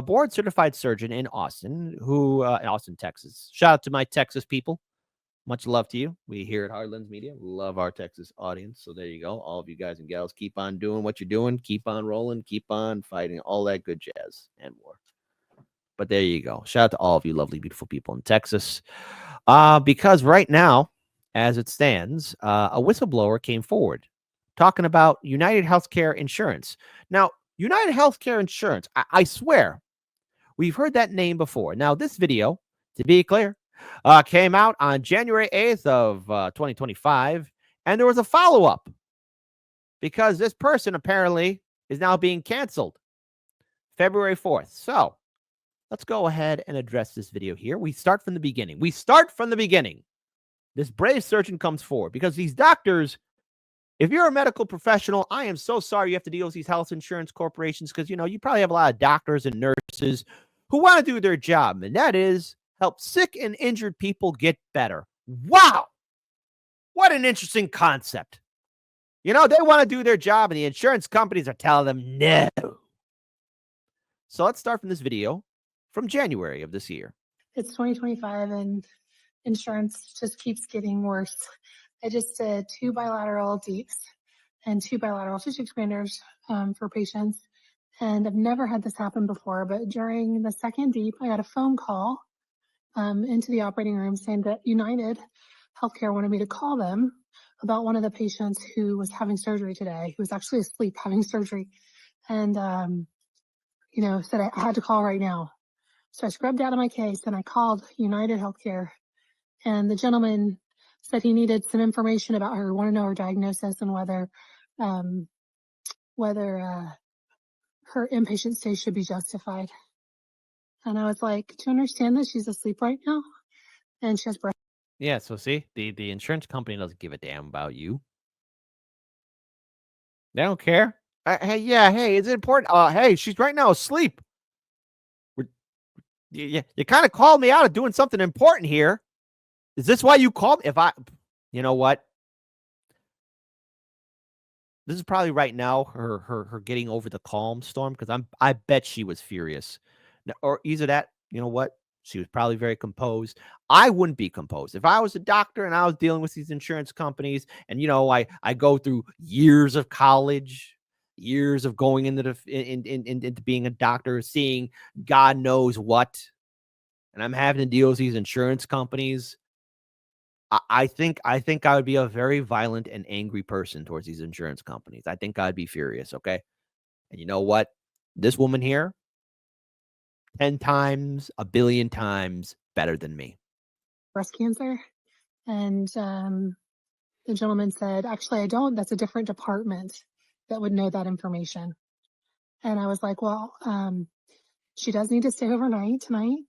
board certified surgeon in Austin, in Austin, Texas. Shout out to my Texas people. Much love to you. We here at Heartlands Media love our Texas audience. So there you go. All of you guys and gals, keep on doing what you're doing. Keep on rolling. Keep on fighting. All that good jazz and more. But there you go. Shout out to all of you lovely, beautiful people in Texas. Because right now, as it stands, a whistleblower came forward talking about UnitedHealthcare insurance. Now, UnitedHealthcare insurance, I swear, we've heard that name before. Now, this video, to be clear, came out on January 8th of 2025, and there was a follow-up because this person apparently is now being canceled February 4th. So let's go ahead and address this video here. We start from the beginning. This brave surgeon comes forward because these doctors, if you're a medical professional, I am so sorry you have to deal with these health insurance corporations because, you probably have a lot of doctors and nurses who want to do their job, and that is help sick and injured people get better. Wow. What an interesting concept. They want to do their job, and the insurance companies are telling them no. So let's start from this video from January of this year. It's 2025 and insurance just keeps getting worse. I just did 2 bilateral deeps and 2 bilateral tissue expanders for patients. And I've never had this happen before, but during the second deep, I got a phone call into the operating room saying that UnitedHealthcare wanted me to call them about one of the patients who was having surgery today, who was actually asleep having surgery. And, said I had to call right now. So I scrubbed out of my case and I called UnitedHealthcare, and the gentleman said he needed some information about her, wanted to know her diagnosis and whether her inpatient stay should be justified. And I was like, do you understand that she's asleep right now? And she has breath. Yeah, so see, the insurance company doesn't give a damn about you. They don't care. Hey, is it important? Hey, she's right now asleep. You kind of called me out of doing something important here. Is this why you called me? You know what? This is probably right now her getting over the calm storm, because I bet she was furious. Or either that, you know what? She was probably very composed. I wouldn't be composed. If I was a doctor and I was dealing with these insurance companies, and I go through years of college, years of going into into being a doctor, seeing God knows what, and I'm having to deal with these insurance companies. I think I would be a very violent and angry person towards these insurance companies. I think I'd be furious. Okay. And you know what? This woman here, 10 times, a billion times better than me. Breast cancer. And the gentleman said, actually, I don't. That's a different department that would know that information. And I was like, well, she does need to stay overnight tonight.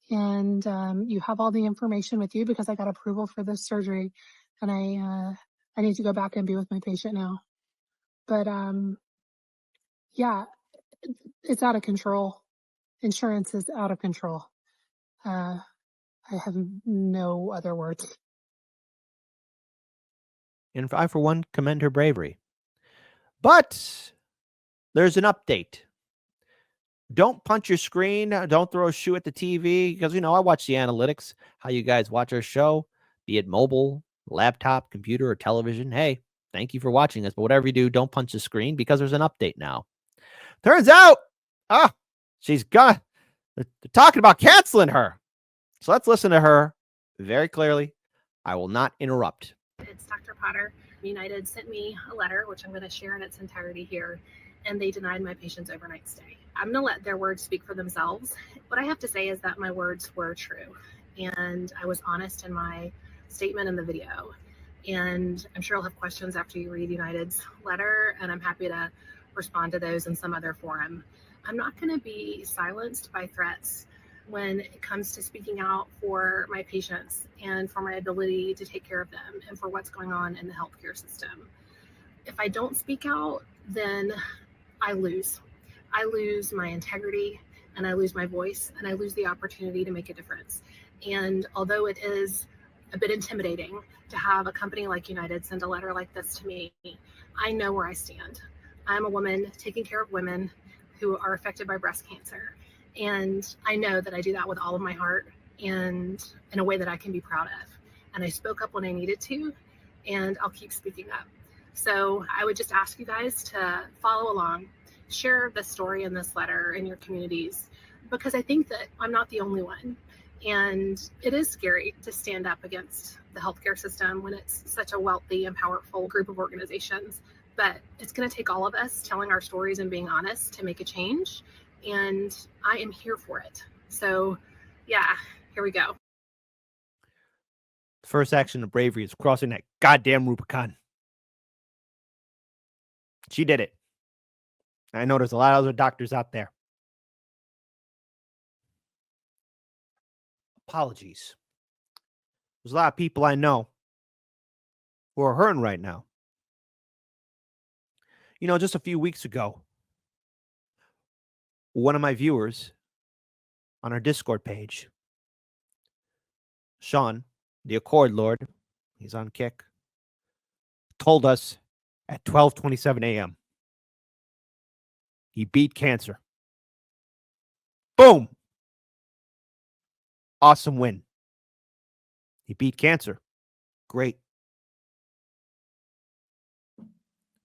And you have all the information with you because I got approval for this surgery. And I need to go back and be with my patient now. But yeah, it's out of control. Insurance is out of control. I have no other words. And I, for one, commend her bravery. But there's an update. Don't punch your screen. Don't throw a shoe at the TV, because, I watch the analytics, how you guys watch our show, be it mobile, laptop, computer, or television. Hey, thank you for watching us. But whatever you do, don't punch the screen, because there's an update now. Turns out, they're talking about canceling her. So let's listen to her very clearly. I will not interrupt. It's Dr. Potter. United sent me a letter, which I'm going to share in its entirety here, and they denied my patient's overnight stay. I'm going to let their words speak for themselves. What I have to say is that my words were true, and I was honest in my statement in the video. And I'm sure I'll have questions after you read United's letter, and I'm happy to respond to those in some other forum. I'm not going to be silenced by threats when it comes to speaking out for my patients and for my ability to take care of them and for what's going on in the healthcare system. If I don't speak out, then I lose. I lose my integrity, and I lose my voice, and I lose the opportunity to make a difference. And although it is a bit intimidating to have a company like United send a letter like this to me, I know where I stand. I'm a woman taking care of women who are affected by breast cancer. And I know that I do that with all of my heart and in a way that I can be proud of. And I spoke up when I needed to, and I'll keep speaking up. So I would just ask you guys to follow along, share this story and this letter in your communities, because I think that I'm not the only one. And it is scary to stand up against the healthcare system when it's such a wealthy and powerful group of organizations. But it's going to take all of us telling our stories and being honest to make a change. And I am here for it. So, yeah, here we go. The first action of bravery is crossing that goddamn Rubicon. She did it. I know there's a lot of other doctors out there. Apologies. There's a lot of people I know who are hurting right now. You know, just a few weeks ago, one of my viewers on our Discord page, Sean, the Accord Lord, he's on kick, told us at 12:27 a.m. he beat cancer. Boom! Awesome win. He beat cancer. Great.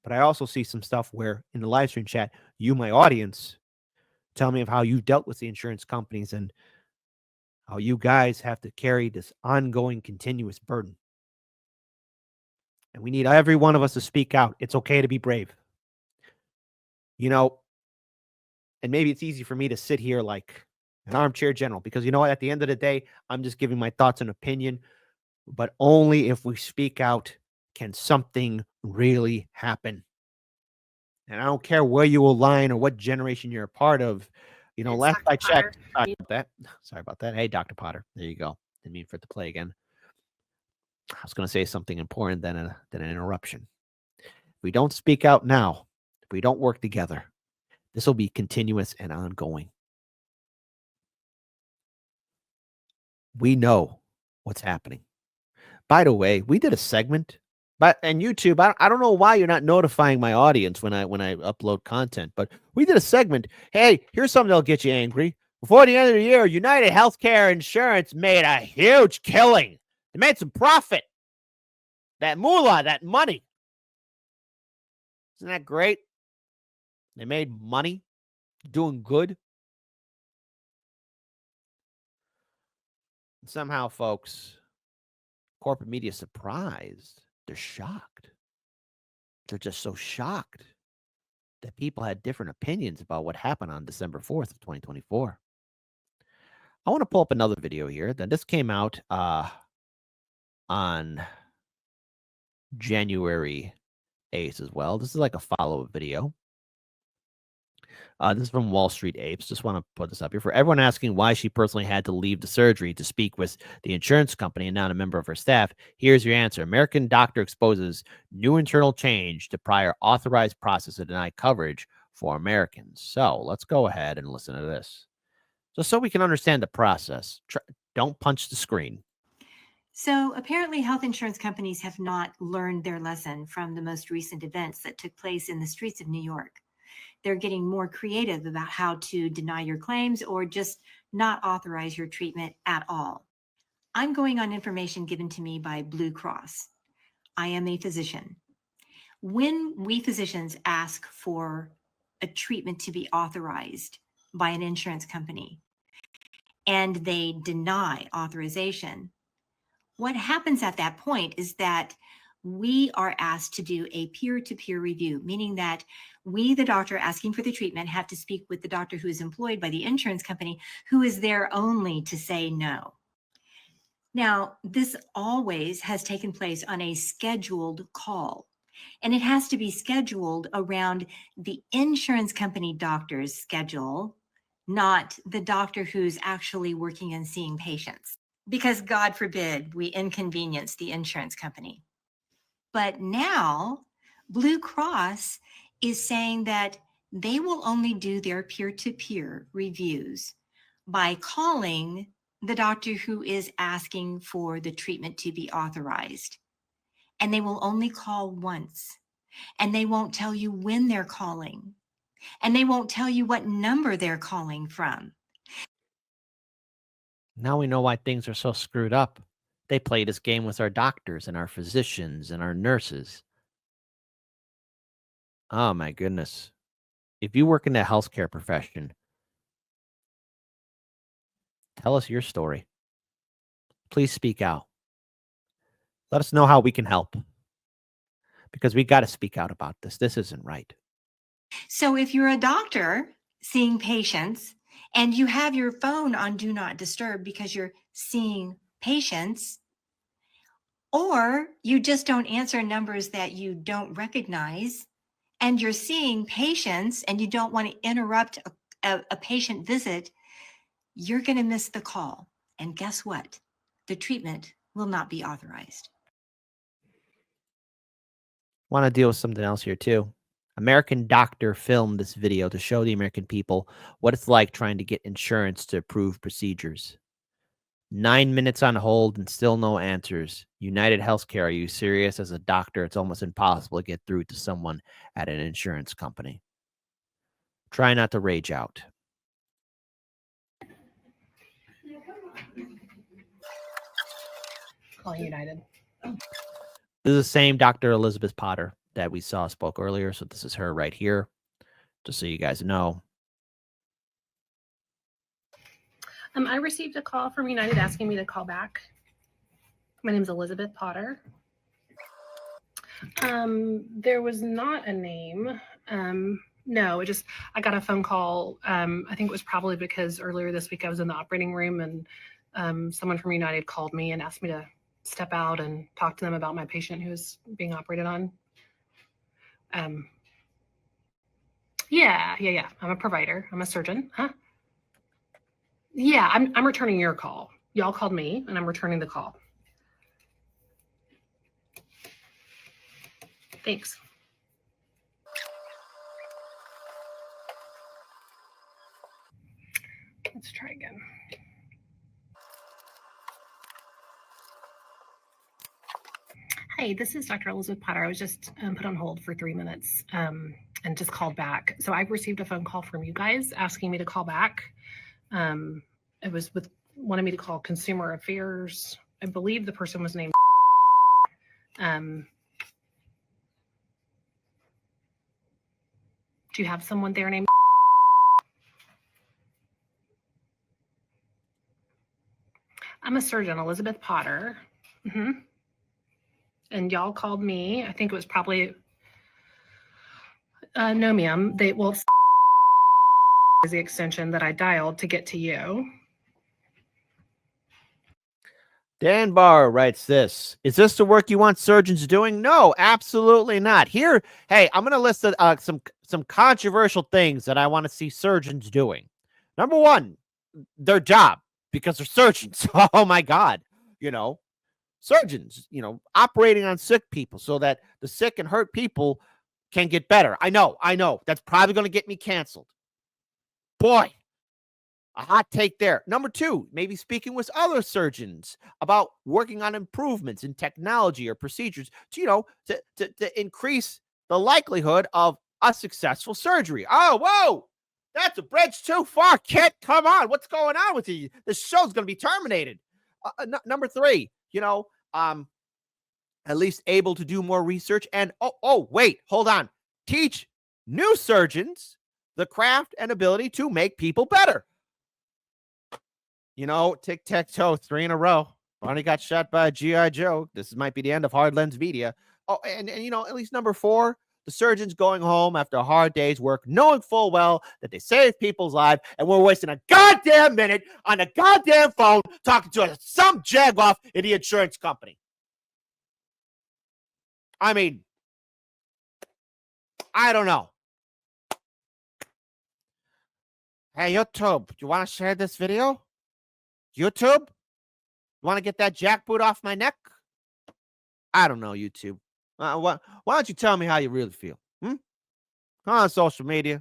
But I also see some stuff where in the live stream chat, you, my audience, tell me of how you dealt with the insurance companies and how you guys have to carry this ongoing, continuous burden. And we need every one of us to speak out. It's okay to be brave. You know, and maybe it's easy for me to sit here like an armchair general because, you know what, at the end of the day, I'm just giving my thoughts and opinion. But only if we speak out can something really happen. And I don't care where you align or what generation you're a part of. You know, It's last Dr. I checked, Potter. sorry about that. Hey, Dr. Potter, there you go. Didn't mean for it to play again. I was going to say something important than an interruption. If we don't speak out now, if we don't work together, this will be continuous and ongoing. We know what's happening. By the way, we did a segment, and YouTube, I don't know why you're not notifying my audience when I upload content, but we did a segment. Hey, here's something that'll get you angry. Before the end of the year, UnitedHealthcare Insurance made a huge killing. They made some profit. That moolah, that money. Isn't that great? They made money, doing good. And somehow, folks, corporate media is surprised. They're shocked. They're just so shocked that people had different opinions about what happened on December 4th of 2024. I want to pull up another video here. Then this came out on January 8th as well. This is like a follow-up video. This is from Wall Street Apes. Just want to put this up here for everyone asking why she personally had to leave the surgery to speak with the insurance company and not a member of her staff. Here's your answer. American doctor exposes new internal change to prior authorized process to deny coverage for Americans. So let's go ahead and listen to this. Just so we can understand the process. Don't punch the screen. So apparently health insurance companies have not learned their lesson from the most recent events that took place in the streets of New York. They're getting more creative about how to deny your claims or just not authorize your treatment at all. I'm going on information given to me by Blue Cross. I am a physician. When we physicians ask for a treatment to be authorized by an insurance company and they deny authorization, what happens at that point is that we are asked to do a peer-to-peer review, meaning that we, the doctor asking for the treatment, have to speak with the doctor who is employed by the insurance company, who is there only to say no. Now, this always has taken place on a scheduled call, and it has to be scheduled around the insurance company doctor's schedule, not the doctor who's actually working and seeing patients. Because God forbid we inconvenience the insurance company. But now Blue Cross is saying that they will only do their peer-to-peer reviews by calling the doctor who is asking for the treatment to be authorized. And they will only call once. And they won't tell you when they're calling. And they won't tell you what number they're calling from. Now we know why things are so screwed up. They play this game with our doctors and our physicians and our nurses. Oh my goodness. If you work in the healthcare profession, tell us your story. Please speak out. Let us know how we can help, because we got to speak out about this. This isn't right. So if you're a doctor seeing patients and you have your phone on do not disturb because you're seeing patients, or you just don't answer numbers that you don't recognize, and you're seeing patients and you don't want to interrupt a patient visit, you're going to miss the call. And guess what? The treatment will not be authorized. Want to deal with something else here too. American doctor filmed this video to show the American people what it's like trying to get insurance to approve procedures. 9 minutes on hold and still no answers. UnitedHealthcare, are you serious? As a doctor, it's almost impossible to get through to someone at an insurance company. Try not to rage out. Calling United. This is the same Dr. Elizabeth Potter that we saw spoke earlier. So this is her right here, just so you guys know. I received a call from United asking me to call back. My name is Elizabeth Potter. There was not a name. No, I got a phone call. I think it was probably because earlier this week I was in the operating room and someone from United called me and asked me to step out and talk to them about my patient who was being operated on. Yeah. I'm a provider. I'm a surgeon. Huh? Yeah, I'm returning your call. Y'all called me and I'm returning the call. Thanks. Let's try again. Hey, this is Dr. Elizabeth Potter. I was just put on hold for 3 minutes and just called back. So I received a phone call from you guys asking me to call back. It was wanted me to call Consumer Affairs. I believe the person was named. Do you have someone there named? I'm a surgeon, Elizabeth Potter. Mm-hmm. And y'all called me. I think it was probably no, ma'am. Is the extension that I dialed to get to you. Dan Barr writes this. Is this the work you want surgeons doing? No, absolutely not. Here, hey, I'm going to list some controversial things that I want to see surgeons doing. Number one, their job, because they're surgeons. Oh my God. Surgeons, operating on sick people so that the sick and hurt people can get better. I know. That's probably going to get me canceled. Boy, a hot take there. Number two, maybe speaking with other surgeons about working on improvements in technology or procedures to increase the likelihood of a successful surgery. Oh, whoa, that's a bridge too far, kid. Come on, what's going on with you? This show's going to be terminated. Number three, at least able to do more research and wait, hold on, teach new surgeons the craft and ability to make people better. Tic-tac-toe, 3 in a row. Barney got shot by a G.I. Joe. This might be the end of Hard Lens Media. Oh, and at least number 4, the surgeons going home after a hard day's work, knowing full well that they saved people's lives, and we're wasting a goddamn minute on a goddamn phone talking to some jagoff in the insurance company. I mean, I don't know. Hey, YouTube, you want to share this video? YouTube? You want to get that jackboot off my neck? I don't know, YouTube. Why don't you tell me how you really feel? On social media.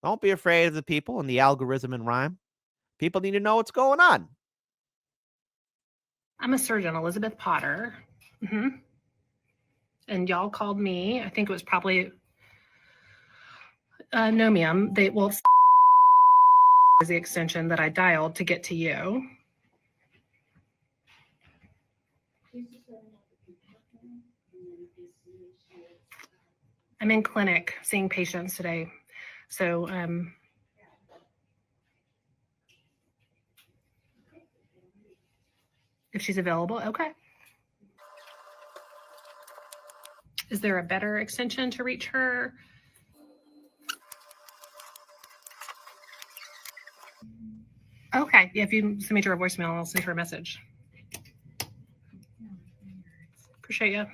Don't be afraid of the people and the algorithm and rhyme. People need to know what's going on. I'm a surgeon, Elizabeth Potter. Mm-hmm. And y'all called me. I think it was probably no, ma'am. Is the extension that I dialed to get to you. I'm in clinic seeing patients today. So if she's available, okay. Is there a better extension to reach her? Okay. Yeah, if you send me to her voicemail, I'll send her a message. Appreciate you.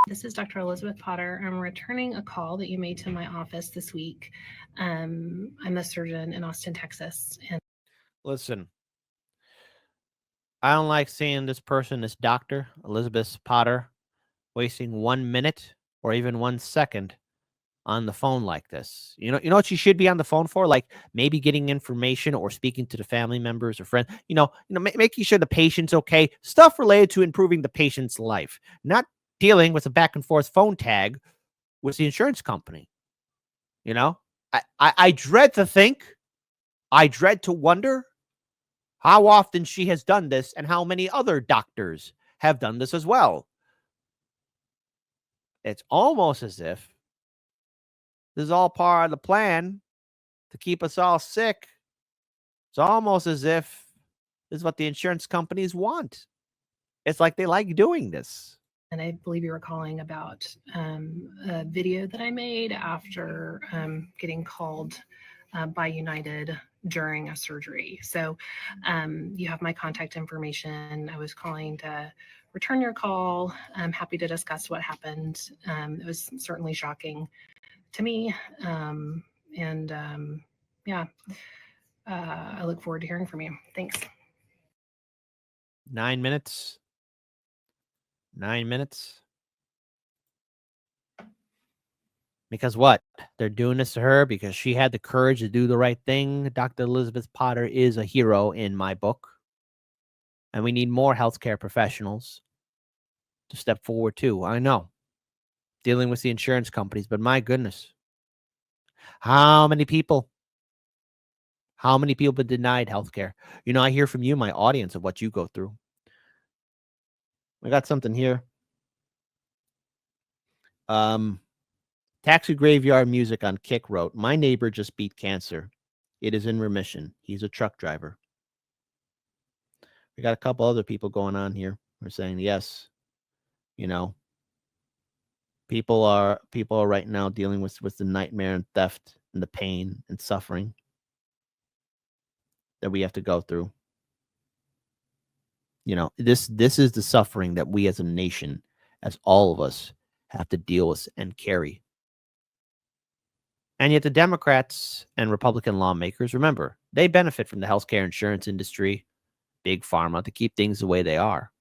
This is Dr. Elizabeth Potter. I'm returning a call that you made to my office this week. I'm a surgeon in Austin, Texas. And Listen, I don't like seeing this person, this doctor, Elizabeth Potter, wasting 1 minute or even 1 second on the phone like this. You know what she should be on the phone for? Like maybe getting information or speaking to the family members or friends. Making sure the patient's okay. Stuff related to improving the patient's life, not dealing with a back and forth phone tag with the insurance company. You know, I dread to think, I dread to wonder how often she has done this and how many other doctors have done this as well. It's almost as if this is all part of the plan to keep us all sick. It's almost as if this is what the insurance companies want. It's like they like doing this. And I believe you were calling about a video that I made after getting called by United during a surgery. So you have my contact information. I was calling to return your call. I'm happy to discuss what happened. It was certainly shocking to me. I look forward to hearing from you. Thanks. 9 minutes. 9 minutes. Because what? They're doing this to her because she had the courage to do the right thing. Dr. Elizabeth Potter is a hero in my book. And we need more healthcare professionals to step forward too. I know. Dealing with the insurance companies, but my goodness. How many people been denied healthcare? I hear from you, my audience, of what you go through. I got something here. Taxi Graveyard Music on Kick wrote, "My neighbor just beat cancer. It is in remission. He's a truck driver." We got a couple other people going on here. We're saying, yes, people are right now dealing with the nightmare and theft and the pain and suffering that we have to go through. This is the suffering that we as a nation, as all of us, have to deal with and carry. And yet the Democrats and Republican lawmakers, remember, they benefit from the healthcare insurance industry, big pharma, to keep things the way they are.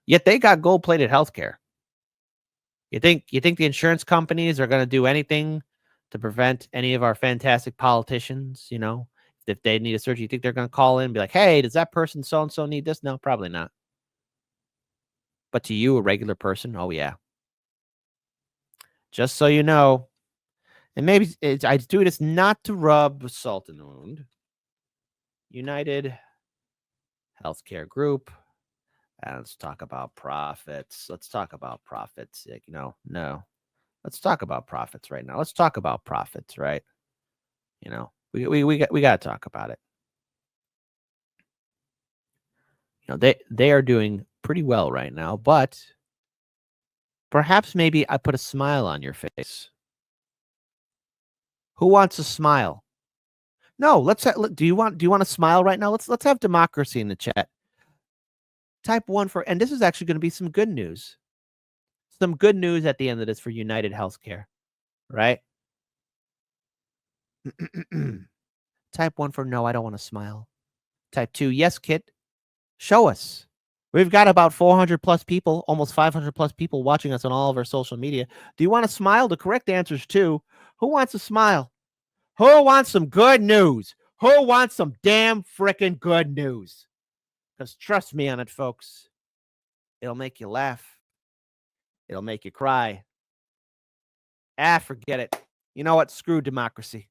Yet they got gold-plated healthcare. You think the insurance companies are going to do anything to prevent any of our fantastic politicians, if they need a surgery? You think they're going to call in and be like, "Hey, does that person so-and-so need this?" No, probably not. But to you, a regular person, oh yeah. Just so you know, and maybe I do this not to rub salt in the wound. United Healthcare Group. Let's talk about profits. Let's talk about profits. No. Let's talk about profits right now. Let's talk about profits, right? We got to talk about it. They are doing pretty well right now, but perhaps maybe I put a smile on your face. Who wants a smile? No, do you want a smile right now? Let's have democracy in the chat. Type 1 for, and this is actually going to be some good news. Some good news at the end of this for United Healthcare, right? Type 1 for no, I don't want to smile. Type 2, yes, Kit. Show us. We've got about 400 plus people, almost 500 plus people watching us on all of our social media. Do you want to smile? The correct answer is 2. Who wants a smile? Who wants some good news? Who wants some damn freaking good news? Because trust me on it, folks. It'll make you laugh. It'll make you cry. Forget it. You know what? Screw democracy.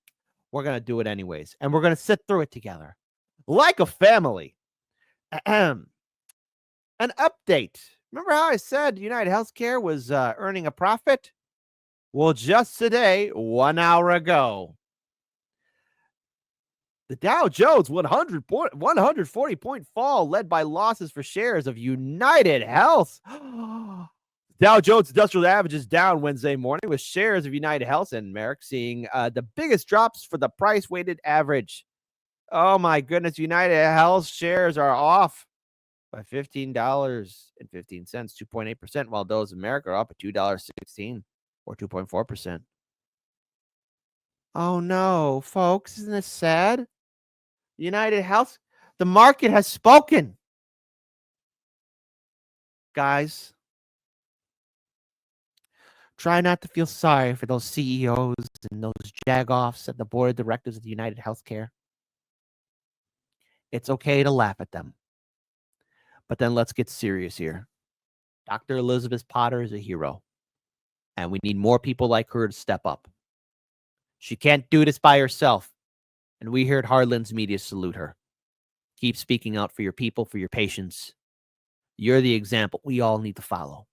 We're going to do it anyways. And we're going to sit through it together. Like a family. An update. Remember how I said UnitedHealthcare was earning a profit? Well, just today, 1 hour ago, the Dow Jones 140-point fall led by losses for shares of UnitedHealth. Dow Jones Industrial Average is down Wednesday morning, with shares of UnitedHealth and Merck seeing the biggest drops for the price-weighted average. Oh my goodness, UnitedHealth shares are off by $15.15, 2.8%, while those in America are up at $2.16 or 2.4%. Oh no, folks, isn't this sad? UnitedHealth, the market has spoken. Guys, try not to feel sorry for those CEOs and those jagoffs at the board of directors of UnitedHealthcare. It's okay to laugh at them. But then let's get serious here. Dr. Elizabeth Potter is a hero, and we need more people like her to step up. She can't do this by herself, and we here at Heartlands Media salute her. Keep speaking out for your people, for your patients. You're the example we all need to follow.